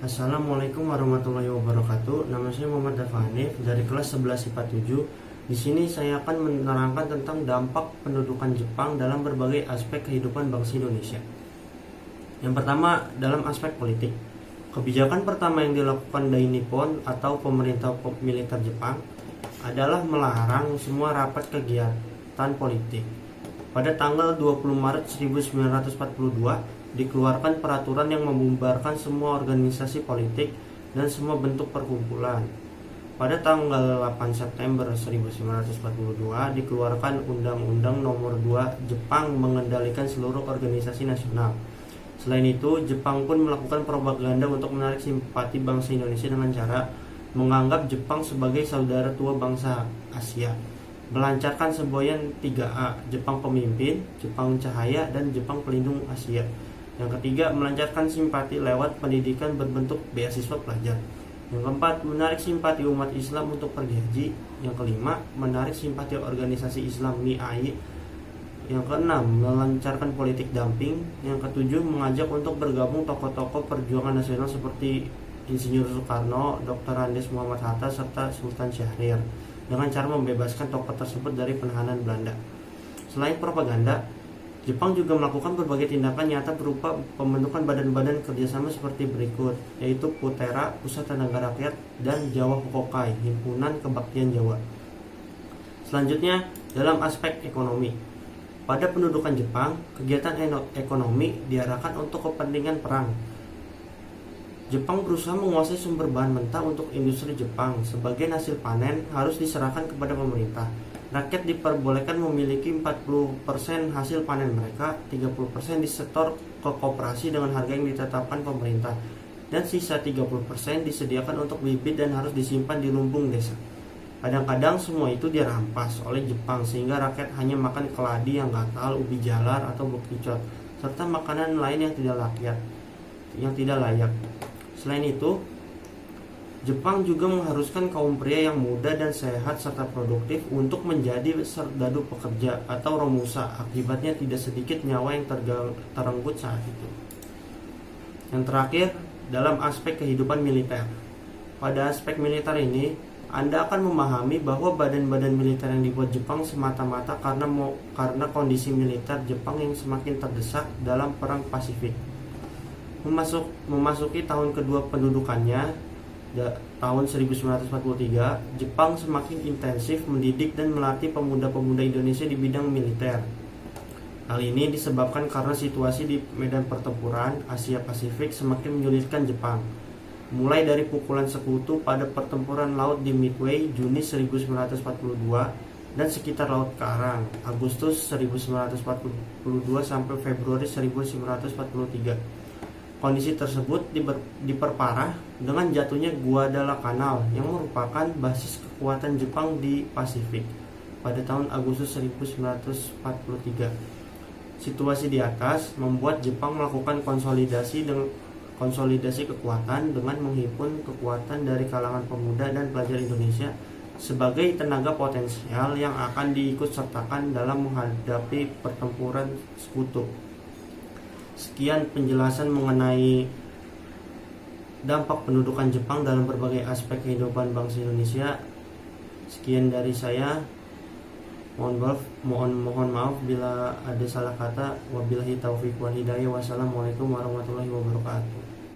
Assalamualaikum warahmatullahi wabarakatuh. Nama saya Muhammad Dafanif dari kelas 11 IPA 7. Di sini saya akan menerangkan tentang dampak pendudukan Jepang dalam berbagai aspek kehidupan bangsa Indonesia. Yang pertama, dalam aspek politik. Kebijakan pertama yang dilakukan Dai Nippon atau pemerintah militer Jepang adalah melarang semua rapat kegiatan politik. Pada tanggal 20 Maret 1942 dikeluarkan peraturan yang membubarkan semua organisasi politik dan semua bentuk perkumpulan. Pada tanggal 8 September 1942 dikeluarkan Undang-Undang Nomor 2 Jepang mengendalikan seluruh organisasi nasional. Selain itu, Jepang pun melakukan propaganda untuk menarik simpati bangsa Indonesia dengan cara menganggap Jepang sebagai saudara tua bangsa Asia. Melancarkan semboyan 3A, Jepang Pemimpin, Jepang Cahaya, dan Jepang Pelindung Asia. Yang ketiga, melancarkan simpati lewat pendidikan berbentuk beasiswa pelajar. Yang keempat, menarik simpati umat Islam untuk pergi haji. Yang kelima, menarik simpati organisasi Islam NIAI. Yang keenam, melancarkan politik dumping. Yang ketujuh, mengajak untuk bergabung tokoh-tokoh perjuangan nasional seperti Insinyur Soekarno, Dr. Andes Muhammad Hatta, serta Sultan Syahrir, dengan cara membebaskan tokoh tersebut dari penahanan Belanda. Selain propaganda, Jepang juga melakukan berbagai tindakan nyata berupa pembentukan badan-badan kerjasama seperti berikut, yaitu PUTERA, Pusat Tenaga Rakyat, dan Jawa Hokokai, Himpunan Kebaktian Jawa. Selanjutnya, dalam aspek ekonomi. Pada pendudukan Jepang, kegiatan ekonomi diarahkan untuk kepentingan perang. Jepang berusaha menguasai sumber bahan mentah untuk industri Jepang. Sebagian hasil panen harus diserahkan kepada pemerintah. Rakyat diperbolehkan memiliki 40% hasil panen mereka, 30% disetor ke koperasi dengan harga yang ditetapkan pemerintah, dan sisa 30% disediakan untuk bibit dan harus disimpan di lumbung desa. Kadang-kadang semua itu dirampas oleh Jepang sehingga rakyat hanya makan keladi yang gatal, ubi jalar, atau bekicot, serta makanan lain yang tidak layak. Selain itu, Jepang juga mengharuskan kaum pria yang muda dan sehat serta produktif untuk menjadi serdadu pekerja atau romusa. Akibatnya tidak sedikit nyawa yang terenggut saat itu. Yang terakhir, dalam aspek kehidupan militer. Pada aspek militer ini, Anda akan memahami bahwa badan-badan militer yang dibuat Jepang semata-mata karena kondisi militer Jepang yang semakin terdesak dalam Perang Pasifik. Memasuki tahun kedua pendudukannya, tahun 1943, Jepang semakin intensif mendidik dan melatih pemuda-pemuda Indonesia di bidang militer. Hal ini disebabkan karena situasi di medan pertempuran Asia Pasifik semakin menyulitkan Jepang. Mulai dari pukulan sekutu pada pertempuran laut di Midway Juni 1942 dan sekitar Laut Karang Agustus 1942 sampai Februari 1943. Kondisi tersebut diperparah dengan jatuhnya Guadalcanal yang merupakan basis kekuatan Jepang di Pasifik pada tahun Agustus 1943. Situasi di atas membuat Jepang melakukan konsolidasi kekuatan dengan menghimpun kekuatan dari kalangan pemuda dan pelajar Indonesia sebagai tenaga potensial yang akan diikutsertakan dalam menghadapi pertempuran sekutu. Sekian penjelasan mengenai dampak pendudukan Jepang dalam berbagai aspek kehidupan bangsa Indonesia. Sekian dari saya. Mohon maaf bila ada salah kata. Wabillahi taufiq wal hidayah. Wassalamualaikum warahmatullahi wabarakatuh.